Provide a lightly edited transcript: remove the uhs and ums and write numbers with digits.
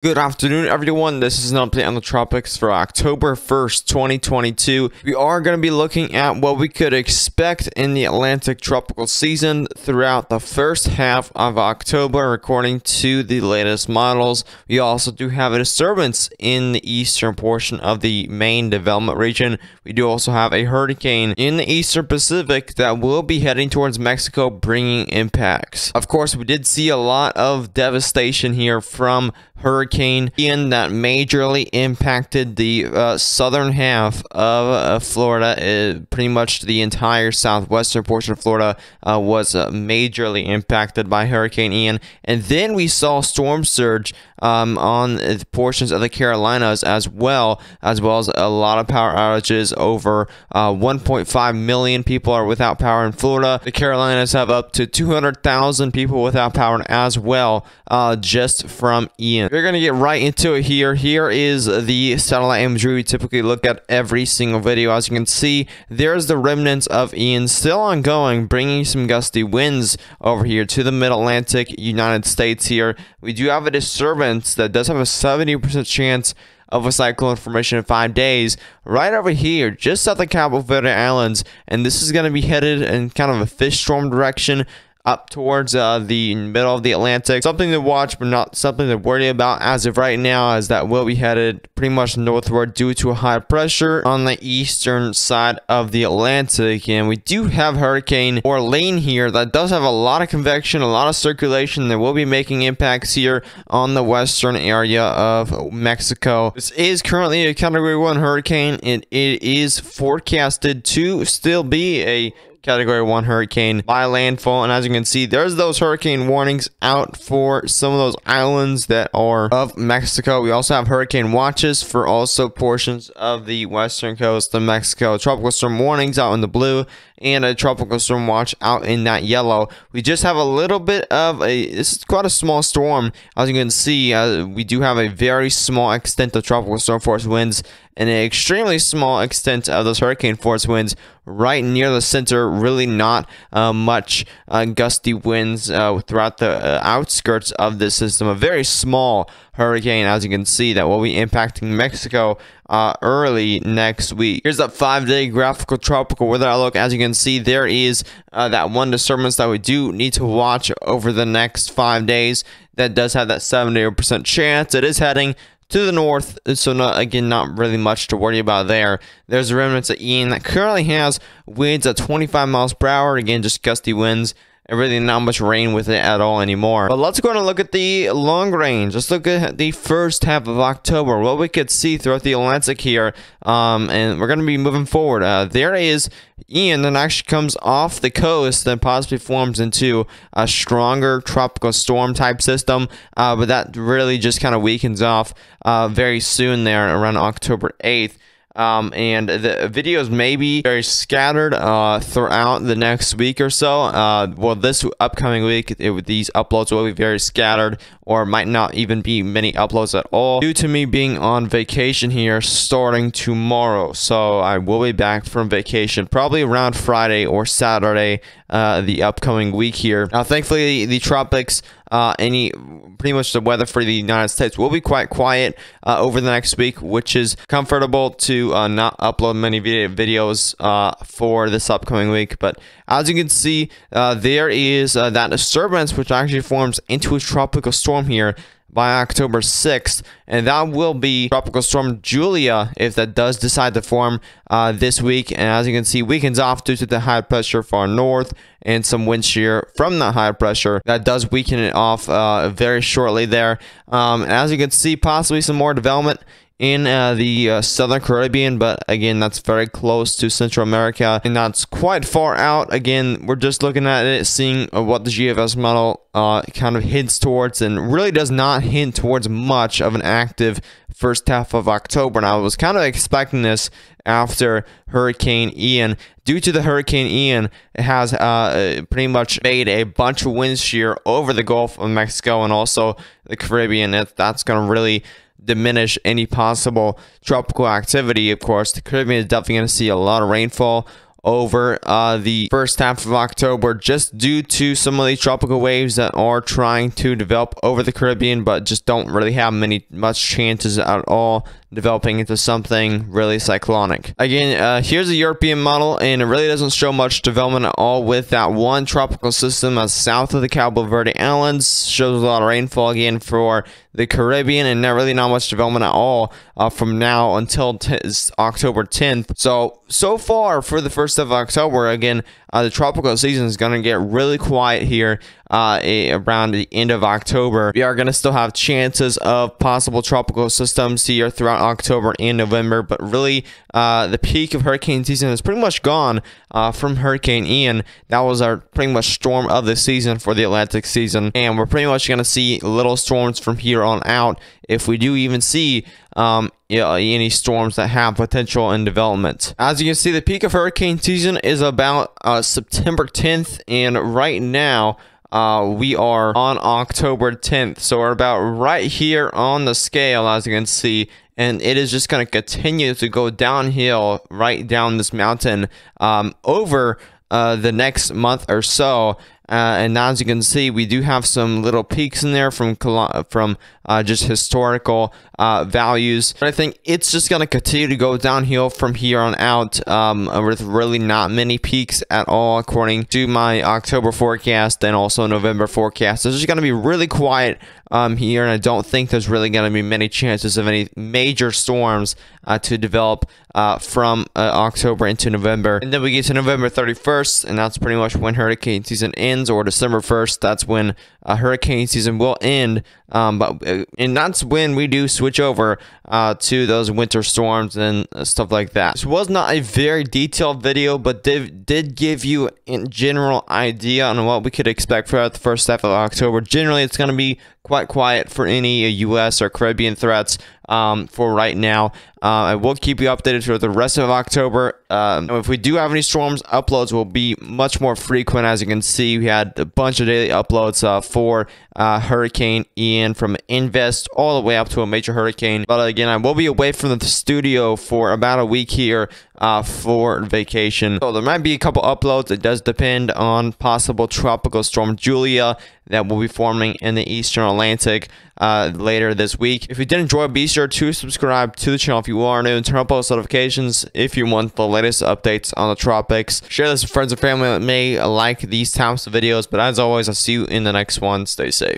Good afternoon, everyone. This is an update on the tropics for October 1st, 2022. We are going to be looking at what we could expect in the Atlantic tropical season throughout the first half of October, according to the latest models. We also do have a disturbance in the eastern portion of the main development region. We do also have a hurricane in the eastern Pacific that will be heading towards Mexico, bringing impacts. Of course, we did see a lot of devastation here from Hurricane Ian that majorly impacted the southern half of Florida. Pretty much the entire southwestern portion of Florida was majorly impacted by Hurricane Ian. And then we saw storm surge on portions of the Carolinas as well as a lot of power outages. Over 1.5 million people are without power in Florida. The Carolinas have up to 200,000 people without power as well, just from Ian. We're going to get right into it here. Here is the satellite imagery we typically look at every single video. As you can see, there's the remnants of Ian still ongoing, bringing some gusty winds over here to the mid-Atlantic United States here. We do have a disturbance that does have a 70% chance of a cyclone formation in 5 days right over here just at the Cabo Verde Islands, and this is going to be headed in kind of a fish storm direction up towards the middle of the Atlantic. Something to watch, but not something to worry about as of right now, as that will be headed pretty much northward due to a high pressure on the eastern side of the Atlantic. And we do have Hurricane Orlane here that does have a lot of convection, a lot of circulation that will be making impacts here on the western area of Mexico. This is currently a Category 1 hurricane. It is forecasted to still be a Category 1 hurricane by landfall, and as you can see, there's those hurricane warnings out for some of those islands that are of Mexico. We also have hurricane watches for also portions of the western coast of Mexico. Tropical storm warnings out in the blue, and a tropical storm watch out in that yellow. We just have a little bit of this is quite a small storm. As you can see, we do have a very small extent of tropical storm force winds and an extremely small extent of those hurricane force winds right near the center. Really not much gusty winds throughout the outskirts of this system. A very small hurricane, as you can see, that will be impacting Mexico early next week. Here's that 5-day graphical tropical weather outlook. As you can see, there is that one disturbance that we do need to watch over the next 5 days. That does have that 70% chance. It is heading to the north, so not really much to worry about there. There's the remnants of Ian that currently has winds at 25 miles per hour. Again, just gusty winds. And really not much rain with it at all anymore. But let's go and look at the long range. Let's look at the first half of October, what we could see throughout the Atlantic here. And we're going to be moving forward. There is Ian that actually comes off the coast and possibly forms into a stronger tropical storm type system. But that really just kind of weakens off very soon there around October 8th. And the videos may be very scattered throughout the next week or so. Well, this upcoming week, these uploads will be very scattered, or might not even be many uploads at all, due to me being on vacation here starting tomorrow. So I will be back from vacation probably around Friday or Saturday the upcoming week here. Now, thankfully, the tropics, pretty much the weather for the United States will be quite quiet over the next week, which is comfortable to not upload many videos for this upcoming week. But as you can see, there is that disturbance which actually forms into a tropical storm here by October 6th, and that will be Tropical Storm Julia if that does decide to form this week. And as you can see, weakens off due to the high pressure far north and some wind shear from the high pressure. That does weaken it off very shortly there. As you can see, possibly some more development in the Southern Caribbean, but again, that's very close to Central America, and that's quite far out. Again, we're just looking at it, seeing what the GFS model kind of hints towards, and really does not hint towards much of an active first half of October. And I was kind of expecting this after Hurricane Ian. Due to the Hurricane Ian, it has pretty much made a bunch of wind shear over the Gulf of Mexico and also the Caribbean. That's going to really diminish any possible tropical activity. Of course, the Caribbean is definitely going to see a lot of rainfall over the first half of October, just due to some of these tropical waves that are trying to develop over the Caribbean, but just don't really have much chances at all developing into something really cyclonic. Again, here's a European model, and it really doesn't show much development at all with that one tropical system south of the Cabo Verde Islands. Shows a lot of rainfall again for the Caribbean, and not much development at all from now until October 10th. So far for the first of October, again, the tropical season is going to get really quiet here around the end of October. We are going to still have chances of possible tropical systems here throughout October and November, but really the peak of hurricane season is pretty much gone from Hurricane Ian. That was our pretty much storm of the season for the Atlantic season, and we're pretty much going to see little storms from here on out, if we do even see any storms that have potential in development. As you can see, the peak of hurricane season is about September 10th, and right now we are on October 10th, so we're about right here on the scale, as you can see, and it is just going to continue to go downhill right down this mountain over the next month or so. And as you can see, we do have some little peaks in there from just historical values. But I think it's just going to continue to go downhill from here on out with really not many peaks at all, according to my October forecast and also November forecast. It's just going to be really quiet here, and I don't think there's really going to be many chances of any major storms to develop from October into November. And then we get to November 31st, and that's pretty much when hurricane season ends, or December 1st, that's when hurricane season will end. And that's when we do switch over to those winter storms and stuff like that. This was not a very detailed video, but did give you a general idea on what we could expect throughout the first half of October. Generally, it's going to be quite quiet for any U.S. or Caribbean threats for right now. I will keep you updated for the rest of October. If we do have any storms, uploads will be much more frequent. As you can see, we had a bunch of daily uploads for Hurricane Ian, from Invest all the way up to a major hurricane. But again, I will be away from the studio for about a week here for vacation, so there might be a couple uploads. It does depend on possible tropical storm Julia that will be forming in the eastern Atlantic later this week. If you did enjoy, be sure to subscribe to the channel if you are new, and turn on post notifications if you want the latest updates on the tropics. Share this with friends and family that may like these types of videos. But as always, I'll see you in the next one. Stay safe.